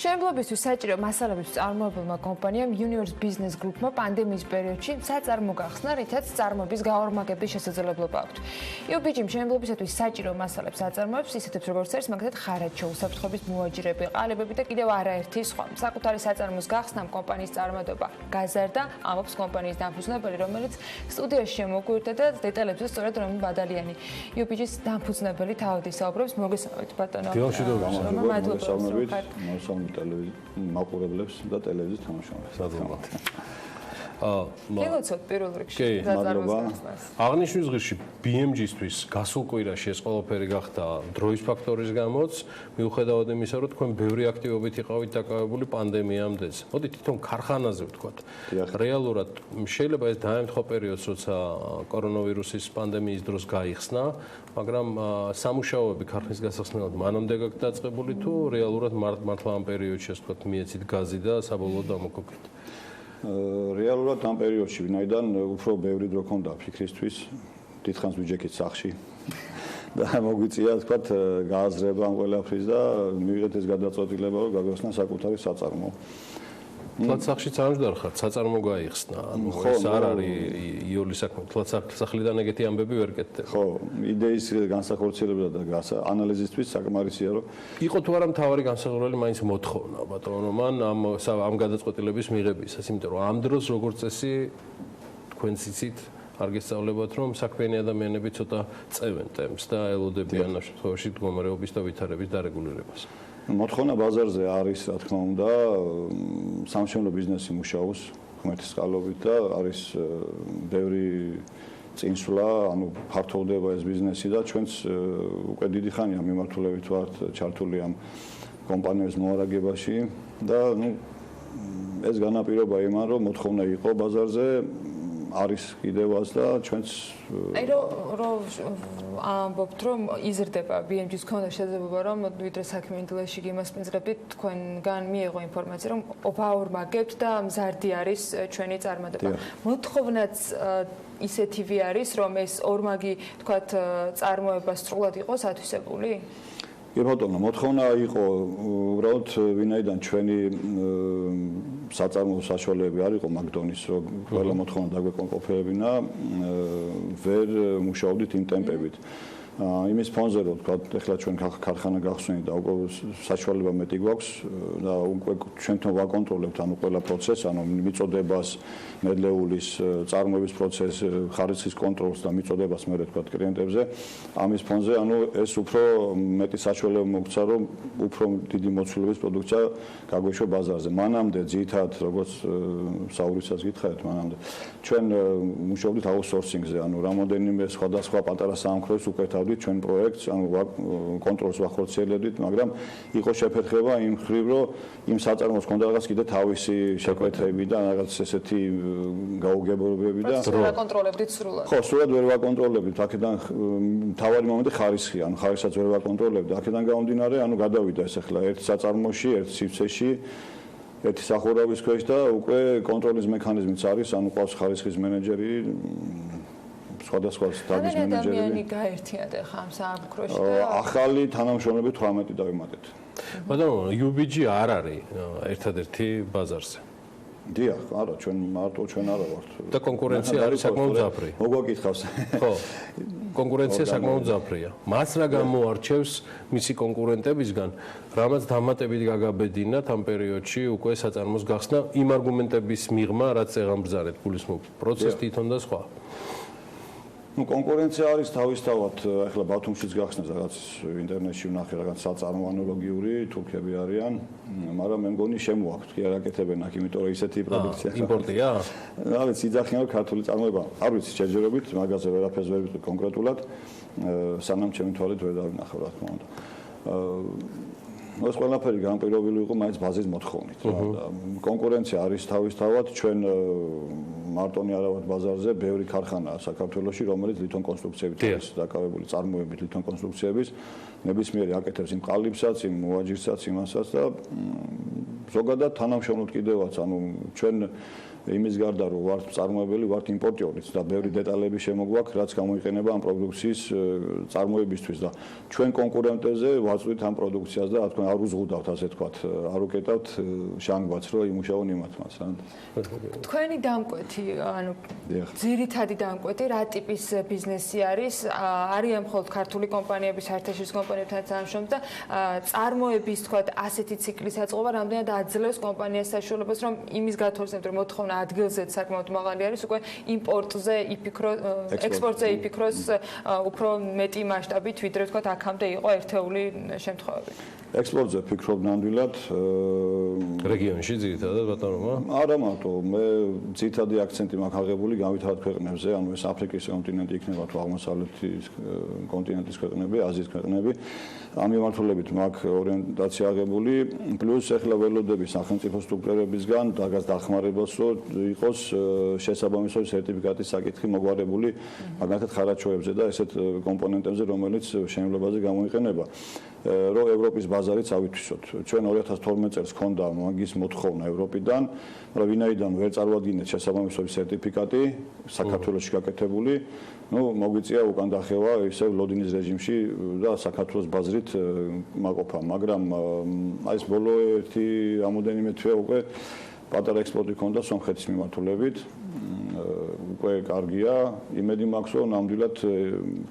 შემდგომისთვის საჭირო მასალების წარმოებულმა კომპანიამ Юниверс Бизнес Группმა პანდემიის პერიოდში საწარმო გახსნა, რითაც წარმოების გაორმაგების შესაძლებლობა აქვთ. იუბიჯიმ შემდგომისათვის საჭირო მასალებს აწარმოებს, ისეთებს როგორც არის მაგალითად ხარაჯო, უსაფრთხოების მოაჯირები, ყალებები და კიდევ არაერთი სხვა. საკუთარი საწარმოს გახსნამ კომპანიის წარმატება გაზარდა, ამბობს კომპანიის დამფუძნებელი, რომელიც სტუდიაში შემოგვირდა და დეტალებზე სწორედ რომან ბადალიანი. იუბიჯის დამფუძნებელი თავად ისაუბრებს, მოგესალმებით ბატონო. მაყურებლებს და ტელევიზიის თამაშობებს. სადღაც. მოგესალმებით პირველ რიგში საწარმოს. აღნიშნვის ღირსში BMG-ისთვის გასულ კვირაში ეს ყველაფერი გახდა დროის ფაქტორის გამოც, მიუხედავად იმისა, რომ თქვენ ბევრი აქტივობით იყავით დაკავებული პანდემიამდეც. მოდი თვითონ ქარხანაზე ვთქვათ. რეალურად შეიძლება ეს დაემთხვა პერიოდს, როცა კორონავირუსის პანდემიის დროს გაიხსნა, მაგრამ სამუშაოები ქარხნის გასახსნელად მანამდე გაქვთ დაწყებული თუ რეალურად მართლა ამ პერიოდში ასე ვთქვათ მიეცით გაზი და საბოლოოდ დამოკოკეთ. რეალურად ამ პერიოდში ვინაიდან უფრო ბევრი დრო ქონდა ფიქრისთვის, დიდხანს ვიჯექით სახში და მოგვიწია თქვათ გააზრება ამ ყველაფრის და მივიღეთ ეს გადაწყვეტილება, რომ გაგვეხსნა საკუთარი საწარმო. თლაც სახშიც არ ვდარხართ, საწარმო გაიხსნა. ანუ ეს არ არის იოლის საქმე. თლაც სახლიდან ეგეთი ამბები ვერ კეთდება. ხო, იდეის განსახორციელებლად და ანალიზისთვის საკმარისია, რომ იყო თუ არა მთავარი განსაზღვრელი მაინც მოთხოვნა, ბატონო რომან, ამ გადაწყვეტილების მიღებისას, იმიტომ რომ ამ დროს როგორც წესი თქვენ ციცით არ გესწავლებათ, რომ საქმიანი ადამიანები ცოტა წევენ ტემპს და ელოდებიან ამ შემთხვევაში მდგომარეობის და ვითარების დარეგულირებას. მოთხოვნა ბაზარზე არის, რა თქმა უნდა, სამშენებლო ბიზნესი მუშაობს ღმერთის წყალობით და არის ბევრი წინსვლა, ანუ ფართოვდება ეს ბიზნესი და ჩვენც უკვე დიდი ხანია მიმართულებით ვართ ჩართული ამ კომპანიების მოარაგებაში და ეს განაპირობა იმან, რომ მოთხოვნა იყო ბაზარზე არის კიდევაც და ჩვენც აი რომ ამბობთ რომ იზრდება BMG-ს ქონდა შესაძლებლობა რომ ვიდრე საქმე ინდლეში იმას მიზრებით თქვენგან მიიღო ინფორმაცია რომ ვაორმაგებთ და მზარდი არის ჩვენი წარმატება. მოთხოვნაც ისეთივე არის რომ ეს ორმაგი თქვათ წარმოება სრულად იყოს ათვისებული? კი ბატონო, მოთხოვნა იყო უბრალოდ ვინაიდან ჩვენი საწარმო საშუალებები არ იყო მაგდონის, რომ ყველა მოთხოვნა დაგვეკონყოფებინა, ვერ მუშაობდით იმ ტემპებით. იმის ფონზე რომ თქვა, ეხლა ჩვენ ქარხანა გახსნით და უკვე საშუალება მეტი გვაქვს და უკვე ჩვენთან ვაკონტროლებთ ანუ ყველა პროცესს, ანუ მიწოდებას, მედლეულის წარმოების პროცესს, ხარისხის კონტროლს და მიწოდებას მერე თქვა კლიენტებზე. ამის ფონზე ანუ ეს უფრო მეტი საშუალება მოგცა, რომ უფრო დიდი მოცულობის პროდუქცია გაგვეშვა ბაზარზე. მანამდე ძირითადად როგორც საუბრისას გითხარით, მანამდე ჩვენ მუშაობდით აუთსორსინგზე, ანუ რამოდენიმე სხვადასხვა პატარა საამქროს უკეთა ჩვენ პროექტს, ანუ კონტროლს ვახორციელებდით, მაგრამ იყო შეფერხება იმ ხრივ, რომ იმ საწარმოს ქონდა რაღაც კიდე თავისი შეკვეთები და რაღაც ესეთი გაუგებრობები და ვერ ვაკონტროლებდით სრულად. ხო, სრულად ვერ ვაკონტროლებდით. აქედან თავარი მომენტი ხარისხი, ანუ ხარისხსაც ვერ ვაკონტროლებდით. აქედან გამომდინარე, ანუ გადავიდა ეს ახლა ერთ საწარმოში, ერთ სივრცეში ერთი სახურავის ქვეშ და უკვე კონტროლის მექანიზმიც არის, ანუ ყავს ხარისხის მენეჯერი სხვადასხვა სტაბის მენეჯერები. ადამიანი გაერთიანდა ხა ამ საამქროში და ახალი თანამშრომლები 18 დავიმატეთ. ბატონო, UBG არ არის ერთადერთი ბაზარზე. დიახ, არა, ჩვენ მარტო ჩვენ არა ვართ. და კონკურენცია არის საკმაოდ ძაფრი. მოგვაკითხავს. ხო. კონკურენცია საკმაოდ ძაფრია. მას რა გამოარჩევს მისი კონკურენტებისგან, რამაც დამატებით გაგაბედინათ ამ პერიოდში უკვე საწარმოს გახსნა იმ არგუმენტების მიღმა, რაც წეღამბზარეთ გულისხმობ პროცესს თვითონ და სხვა. კონკურენცია არის თავისთავად, ახლა ბათუმშიც გახსნეს რაღაც ინტერნეტში ვნახე რაღაც საწარმო ანალოგიური თურქები არიან, მაგრამ მე მგონი შემოაქვთ, კი არ აკეთებენ აქ, იმიტომ რომ ისეთი პროდუქცია. იმპორტია? რა ვიცი, იძახიან რომ ქართული წარმოება. არ ვიცი, შეჯერებით, მაგაზე ვერაფერს ვერ ვიტყვი კონკრეტულად, სანამ ჩემი თვალით ვერ დავინახავ, რა თქმა უნდა. ეს ყველაფერი განპირობებული იყო მაინც ბაზის მოთხოვნით. კონკურენცია არის თავისთავად, ჩვენ მარტონი არა ვართ ბაზარზე, ბევრი ქარხანაა საქართველოში, რომელიც ლითონ კონსტრუქციებით არის დაკავებული, წარმოებით ლითონ კონსტრუქციების, ნებისმიერი აკეთებს იმ ყალიბსაც, იმ მოაჯირსაც, იმასაც და ზოგადად თანამშრომლობთ კიდევაც, ანუ ჩვენ იმის გარდა რომ ვართ მწარმოებელი, ვართ იმპორტიორიც და ბევრი დეტალები შემოგვაქვს, რაც გამოიყენება ამ პროდუქციის წარმოებისთვის და ჩვენ კონკურენტებზე ვაწვით ამ პროდუქციას და რა თქმა უნდა არ უზღუდავთ ასე თქვათ, არ უკეტავთ ჟანგბადს რომ იმუშაონ იმათმაც რა. თქვენი დამკვეთი, ანუ ძირითადი დამკვეთი რა ტიპის ბიზნესი არის? არიან მხოლოდ ქართული კომპანიები, საერთაშორისო კომპანიებთან თანამშრომლობთ და წარმოების თქვათ ასეთი ციკლის აწყობა რამდენად აძლევს კომპანიას საშუალებას რომ იმის გათვალისწინებთ რომ მოთხოვნა ადგილზეც საკმაოდ მაღალი არის, უკვე იმპორტზე იფიქროს, ექსპორტზე იფიქროს უფრო მეტი მასშტაბით, ვიდრე თქვათ აქამდე იყო ერთეული შემთხვევები. ექსპორტზე ფიქრობ ნამდვილად რეგიონში ძირითადად ბატონო? არა მარტო, მე ძირითადი აქცენტი მაქვს აღებული განვითარებულ ქვეყნებზე, ანუ ეს აფრიკის კონტინენტი იქნება თუ აღმოსავლეთის კონტინენტის ქვეყნები, აზიის ქვეყნები. ამ მიმართულებით მაქვს ორიენტაცია აღებული, პლუს ახლა ველოდები სახელმწიფო სტრუქტურებისგან დაგას დახმარებას, რომ იყოს შესაბამისო სერტიფიკატის საკითხი მოგვარებული მაგალითად ხარაჩოებზე და ესეთ კომპონენტებზე, რომელიც შემოლებაზე გამოიყენება. რომ ევროპის ბაზარიც ავითვისოთ. ჩვენ 2012 წელს ჰქონდა მაგის მოთხოვნა ევროპიდან, მაგრამ ვინაიდან ვერ წარვადგინეთ შესაბამისო სერტიფიკატი საქართველოში გაკეთებული, მოგვიწია უკან დახევა ისევ ლოდინის რეჟიმში და საქართველოს ბაზრით მაყოფა, მაგრამ აი ეს ბოლო ერთი რამოდენიმე თვე უკვე პატარა ექსპორტი ჰქონდა სომხეთის მიმართულებით. უკვე კარგია, იმედი მაქვს რომ ნამდვილად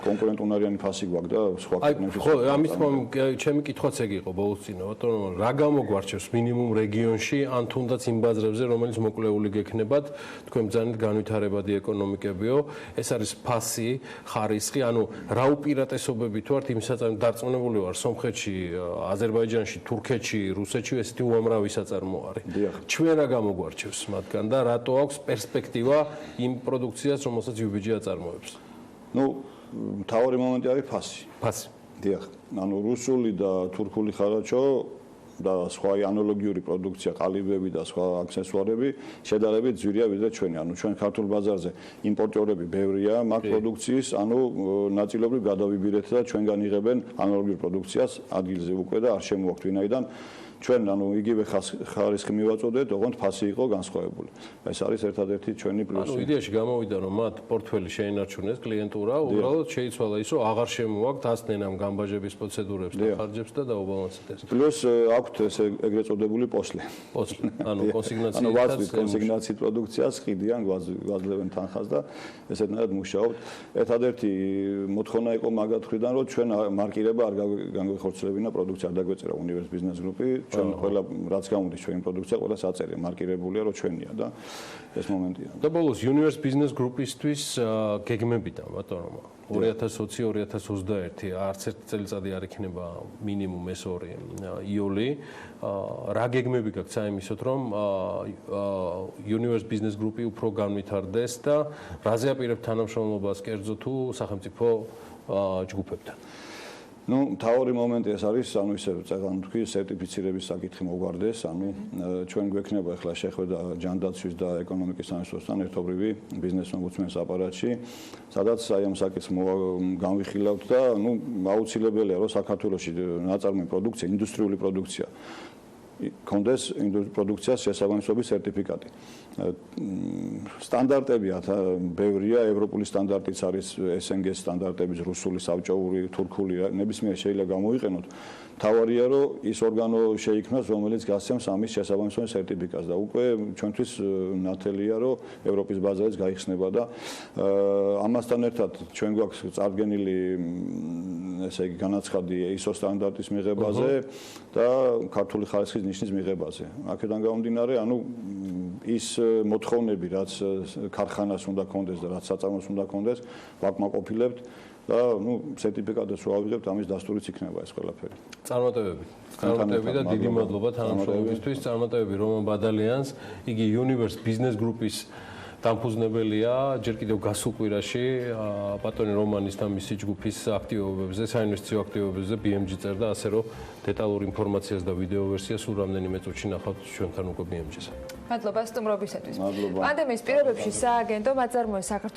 კონკურენტუნარიანი ფასი გვაქვს და სხვა ქვეყნებში. ხო, ამის თქმა ჩემი კითხვაც ეგ იყო ბოლოს წინ, ბატონო, რა გამოგვარჩევს მინიმუმ რეგიონში, ან თუნდაც იმ ბაზრებზე, რომელიც მოკლეული გექნებათ, თქვენ ბრძანეთ განვითარებადი ეკონომიკებიო, ეს არის ფასი, ხარისხი, ანუ რა უპირატესობები თუ ართ იმ საწარმო დარწმუნებული ვარ სომხეთში, აზერბაიჯანში, თურქეთში, რუსეთში ესეთი უამრავი საწარმო არის. ჩვენ რა გამოგვარჩევს მათგან და რატო აქვს პერსპექტივა იმ პროდუქციას, რომელსაც UBG აწარმოებს? მთავარი მომენტი არის ფასი. ფასი. დიახ. ანუ რუსული და თურქული ხარაჩო და სხვა ანალოგიური პროდუქცია, ყალიბები და სხვა აქსესუარები შედარებით ძვირია ვიდრე ჩვენი. ანუ ჩვენ ქართულ ბაზარზე იმპორტიორები ბევრია მაგ პროდუქციის, ანუ ნაწილობრივ გადავიბირეთ და ჩვენგან იღებენ ანალოგიურ პროდუქციას ადგილზე უკვე და არ შემოაქვთ ვინაიდან ჩვენ ანუ იგივე ხარისხი მივაწოდეთ, ოღონდ ფასი იყო განსხვავებული. ეს არის ერთადერთი ჩვენი პლუსი. ანუ იდეაში გამოვიდა რომ მათ პორტფელი შეინარჩუნეს კლიენტურა, უბრალოდ შეიცვალა ის რომ აღარ შემოაქვთ ასდნენ ამ გამბაჟების პროცედურებს და ხარჯებს და დაუბალანსეთ ეს. პლუს აქვთ ესე ეგრეთ წოდებული პოსლი. პოსლი. ანუ კონსიგნაციის ანუ ვაწვით კონსიგნაციის პროდუქციას, ყიდიან, გვაძლევენ თანხას და ესეთნაირად მუშაობთ. ერთადერთი მოთხოვნა იყო მაგათ მხრიდან რომ ჩვენ მარკირება არ განვიხორციელებინა პროდუქცია არ დაგვეწერა უნივერს ბიზნეს გრუპი. ჩვენ ყველა რაც გამოდის ჩვენი პროდუქცია, ყველა საწერია, მარკირებულია, რომ ჩვენია და ეს მომენტია. და ბოლოს Юниверс ბიზნეს გრუპისთვის გეგმებიდან, ბატონო, 2020-2021 არც ერთი წელიწადი არ იქნება მინიმუმ ეს ორი იული. რა გეგმები გაქვთ საიმისოთ, რომ Юниверс ბიზნეს გრუპი უფრო განვითარდეს და რაზე აპირებთ თანამშრომლობას კერძო თუ სახელმწიფო ჯგუფებთან? მთავარი მომენტი ეს არის, ანუ ისე წეგან თქვი, სერტიფიცირების საკითხი მოგვარდეს, ანუ ჩვენ გვექნება ახლა შეხვედრა ჯანდაცვის და ეკონომიკის სამინისტროსთან ერთობრივი ბიზნეს ომბუდსმენის აპარატში, სადაც აი ამ საკითხს განვიხილავთ და აუცილებელია, რომ საქართველოში ნაწარმოები პროდუქცია, ინდუსტრიული პროდუქცია კონდეს პროდუქციას შესაბამისობის სერტიფიკატი. სტანდარტებია, ბევრია, ევროპული სტანდარტიც არის, SNG სტანდარტების, რუსული, საბჭოური, თურქული, ნებისმიერ შეიძლება გამოიყენოთ. თავარია, რომ ის ორგანო შეიქმნას, რომელიც გასცემს ამის შესაბამისობის სერტიფიკატს და უკვე ჩვენთვის ნათელია, რომ ევროპის ბაზარიც გაიხსნება და ამასთან ერთად ჩვენ გვაქვს წარდგენილი ესე იგი განაცხადი ISO სტანდარტის მიღებაზე და ქართული ხარისხის ნიშნის მიღებაზე. აქედან გამომდინარე, ანუ ის მოთხოვნები, რაც ქარხანას უნდა კონდეს და რაც საწარმოს უნდა კონდეს, ვაკმაყოფილებთ და სერტიფიკატებს რო ავიღებთ, ამის დასტურიც იქნება ეს ყველაფერი. წარმატებები და დიდი მადლობა თანამშრომლობისთვის. წარმატებები რომან ბადალიანს, იგი Юниверс ბიზნეს გრუპის დამფუძნებელია, ჯერ კიდევ გასულ კვირაში ბატონი რომანის და მისი ჯგუფის აქტივობებზე, საინვესტიციო აქტივობებზე BMG წერდა, ასე რომ დეტალურ ინფორმაციას და ვიდეო ვერსიას სულ რამდენიმე წუთში ნახავთ ჩვენთან უკვე BMG-ს. მადლობა სტუმრობისათვის. პანდემიის პირობებში სააგენტო მაწარმოებს საქართველოს